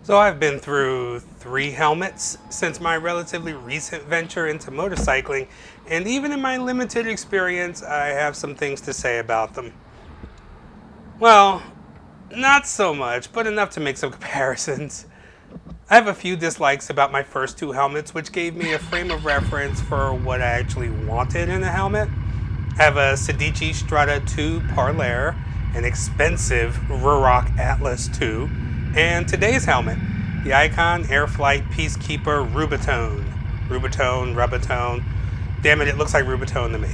So I've been through 3 helmets since my relatively recent venture into motorcycling, and even in my limited experience, I have some things to say about them. Well, not so much, but enough to make some comparisons. I have a few dislikes about my first 2 helmets, which gave me a frame of reference for what I actually wanted in a helmet. I have a Sedici Strata 2 Parleur, an expensive Ruroc Atlas 2, and today's helmet, the Icon Airflite Peacekeeper Rubatone. Damn it looks like Rubatone to me.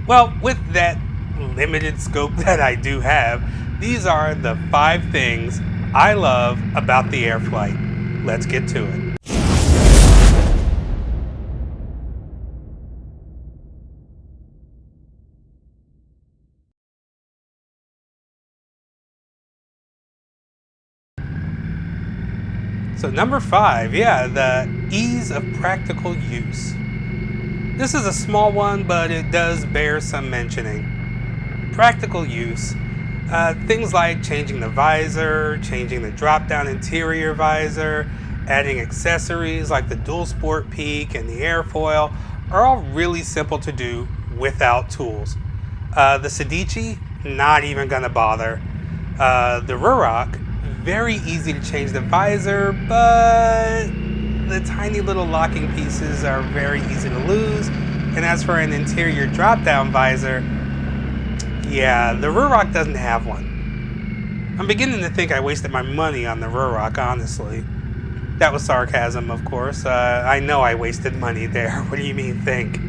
Well, with that limited scope that I do have, these are the 5 things I love about the Airflite. Let's get to it. So number 5, the ease of practical use. This is a small one, but it does bear some mentioning. Practical use. Things like changing the visor, changing the drop-down interior visor, adding accessories like the dual sport peak and the airfoil are all really simple to do without tools. The Sedici, not even gonna bother. The Ruroc, very easy to change the visor, but the tiny little locking pieces are very easy to lose. And as for an interior drop-down visor, the Ruroc doesn't have one. I'm beginning to think I wasted my money on the Ruroc, honestly. That was sarcasm, of course. I know I wasted money there. What do you mean, think?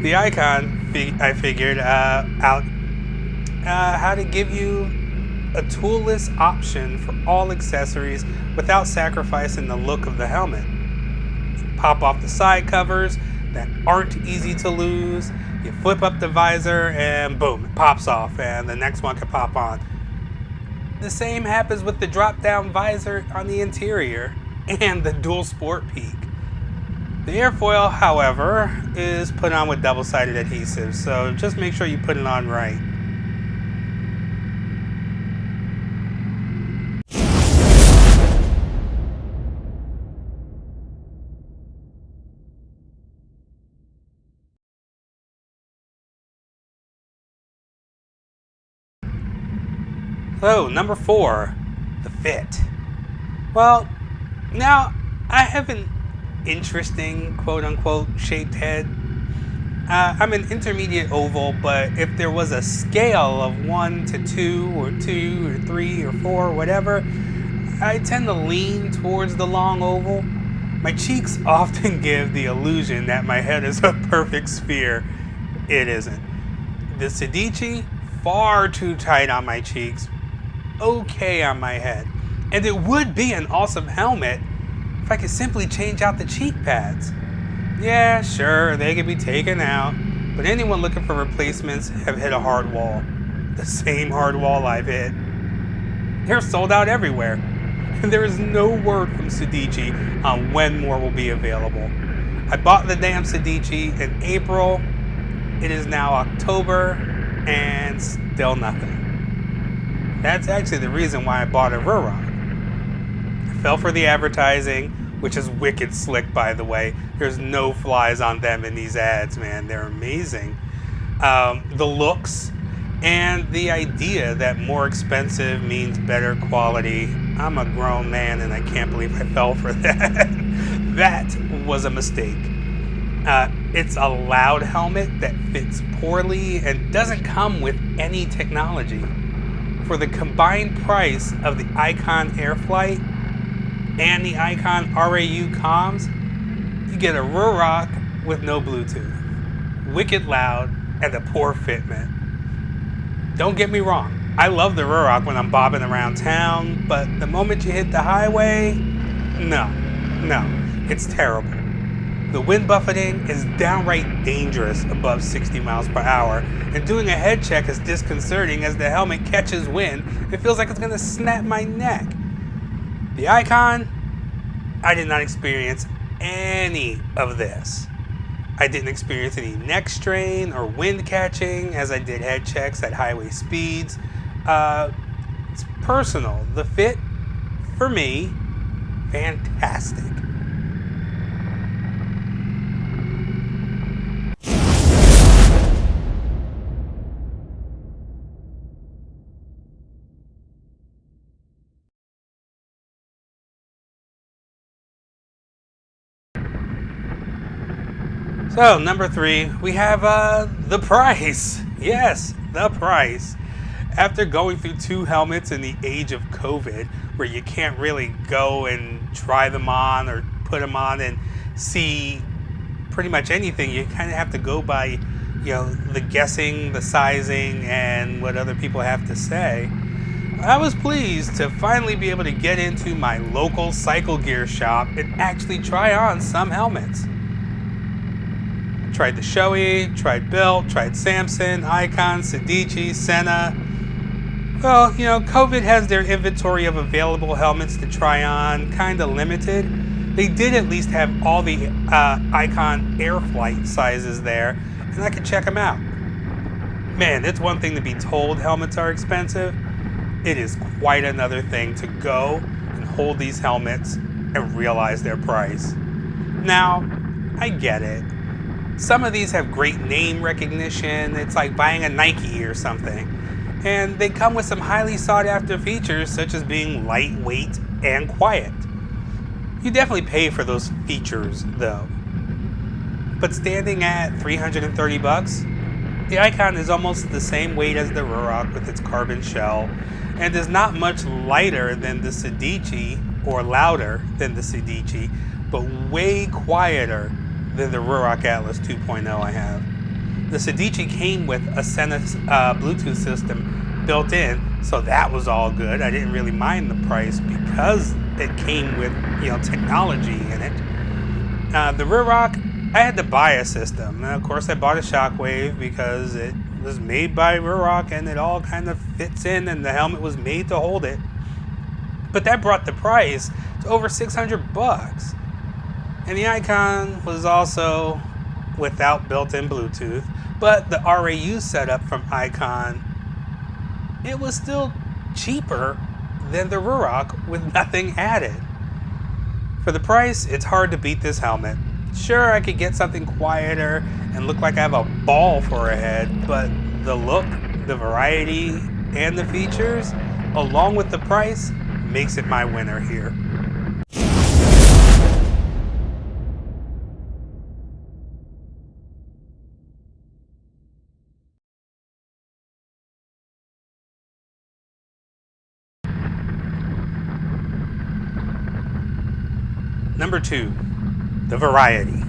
The Icon, I figured out how to give you a toolless option for all accessories without sacrificing the look of the helmet. Pop off the side covers that aren't easy to lose. You flip up the visor and boom, it pops off and the next one can pop on. The same happens with the drop-down visor on the interior and the dual sport peak. The airfoil, however, is put on with double-sided adhesive, so just make sure you put it on right. So, number 4, the fit. Well, now I have an interesting quote-unquote shaped head. I'm an intermediate oval, but if there was a scale of 1 to 2 or 2 or 3 or 4, whatever, I tend to lean towards the long oval. My cheeks often give the illusion that my head is a perfect sphere. It isn't. The Sedici, far too tight on my cheeks, okay on my head. And it would be an awesome helmet if I could simply change out the cheek pads. Yeah, sure, they can be taken out, but anyone looking for replacements have hit a hard wall. The same hard wall I've hit. They're sold out everywhere, and there is no word from Sedici on when more will be available. I bought the damn Sedici in April. It is now October, and still nothing. That's actually the reason why I bought a Ruroc. I fell for the advertising, which is wicked slick, by the way. There's no flies on them in these ads, man. They're amazing. The looks and the idea that more expensive means better quality. I'm a grown man and I can't believe I fell for that. That was a mistake. It's a loud helmet that fits poorly and doesn't come with any technology. For the combined price of the Icon Airflite and the Icon RAU comms, you get a Ruroc with no Bluetooth, wicked loud, and a poor fitment. Don't get me wrong, I love the Ruroc when I'm bobbing around town, but the moment you hit the highway, no, it's terrible. The wind buffeting is downright dangerous above 60 miles per hour, and doing a head check is disconcerting as the helmet catches wind. It feels like it's going to snap my neck. The Icon, I did not experience any of this. I didn't experience any neck strain or wind catching as I did head checks at highway speeds. It's personal. The fit for me, fantastic. So, number 3, we have the price. Yes, the price. After going through 2 helmets in the age of COVID, where you can't really go and try them on or put them on and see pretty much anything, you kind of have to go by, the guessing, the sizing, and what other people have to say. I was pleased to finally be able to get into my local cycle gear shop and actually try on some helmets. Tried the Shoei, tried Bilt, tried Samson, Icon, Sedici, Senna. Well, COVID has their inventory of available helmets to try on kind of limited. They did at least have all the Icon Airflite sizes there, and I could check them out. Man, it's one thing to be told helmets are expensive. It is quite another thing to go and hold these helmets and realize their price. Now, I get it. Some of these have great name recognition. It's like buying a Nike or something. And they come with some highly sought after features such as being lightweight and quiet. You definitely pay for those features though. But standing at $330, the Icon is almost the same weight as the Ruroc with its carbon shell and is not much lighter than the Sedici or louder than the Sedici, but way quieter than the Ruroc Atlas 2.0 I have. The Sedici came with a Senna Bluetooth system built in, so that was all good. I didn't really mind the price because it came with technology in it. The Ruroc, I had to buy a system, and of course I bought a Shockwave because it was made by Ruroc and it all kind of fits in, and the helmet was made to hold it. But that brought the price to over $600. And the Icon was also without built-in Bluetooth, but the RAU setup from Icon, it was still cheaper than the Ruroc with nothing added. For the price, it's hard to beat this helmet. Sure, I could get something quieter and look like I have a ball for a head, but the look, the variety, and the features, along with the price, makes it my winner here. Number 2, the variety.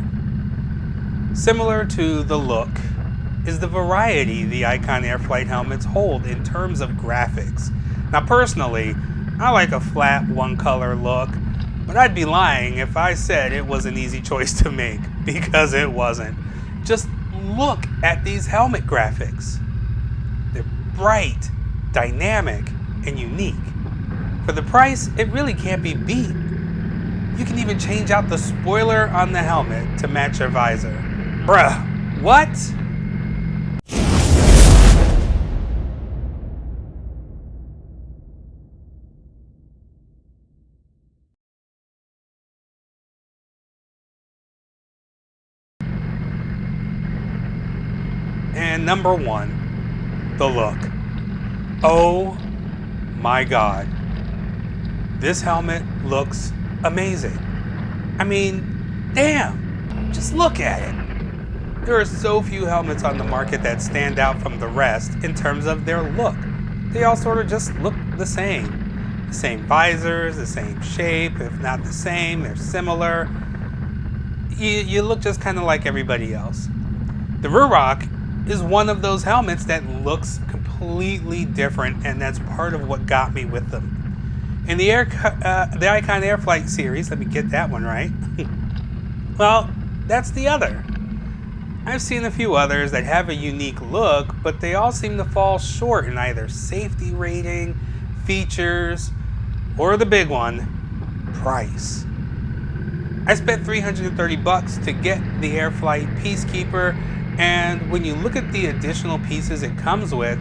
Similar to the look is the variety the Icon Airflite helmets hold in terms of graphics. Now personally, I like a flat one color look, but I'd be lying if I said it was an easy choice to make, because it wasn't. Just look at these helmet graphics. They're bright, dynamic, and unique. For the price, it really can't be beat. You can even change out the spoiler on the helmet to match your visor. Bruh, what? And number 1, the look. Oh my God. This helmet looks amazing. I mean, damn, just look at it. There are so few helmets on the market that stand out from the rest in terms of their look. They all sort of just look the same. The same visors, the same shape, if not the same, they're similar. You look just kind of like everybody else. The Ruroc is one of those helmets that looks completely different, and that's part of what got me with them. In the Icon Airflite series, let me get that one right. Well, that's the other. I've seen a few others that have a unique look, but they all seem to fall short in either safety rating, features, or the big one, price. I spent $330 to get the Airflite Peacekeeper, and when you look at the additional pieces it comes with,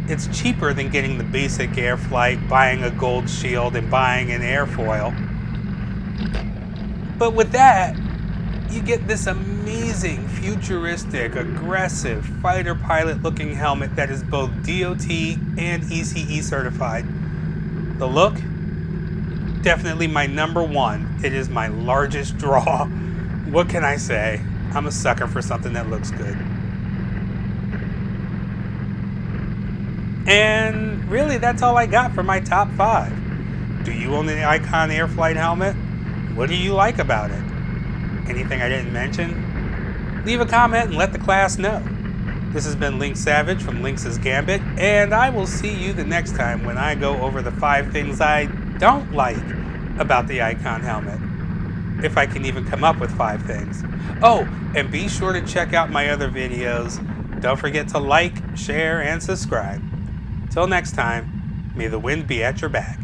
it's cheaper than getting the basic Airflite, buying a gold shield, and buying an airfoil. But with that, you get this amazing, futuristic, aggressive, fighter pilot looking helmet that is both DOT and ECE certified. The look? Definitely my number one. It is my largest draw. What can I say? I'm a sucker for something that looks good. And really, that's all I got for my top 5. Do you own the Icon Airflite helmet? What do you like about it? Anything I didn't mention? Leave a comment and let the class know. This has been Link Savage from Lynx's Gambit, and I will see you the next time when I go over the 5 things I don't like about the Icon helmet. If I can even come up with 5 things. Oh, and be sure to check out my other videos. Don't forget to like, share, and subscribe. Till next time, may the wind be at your back.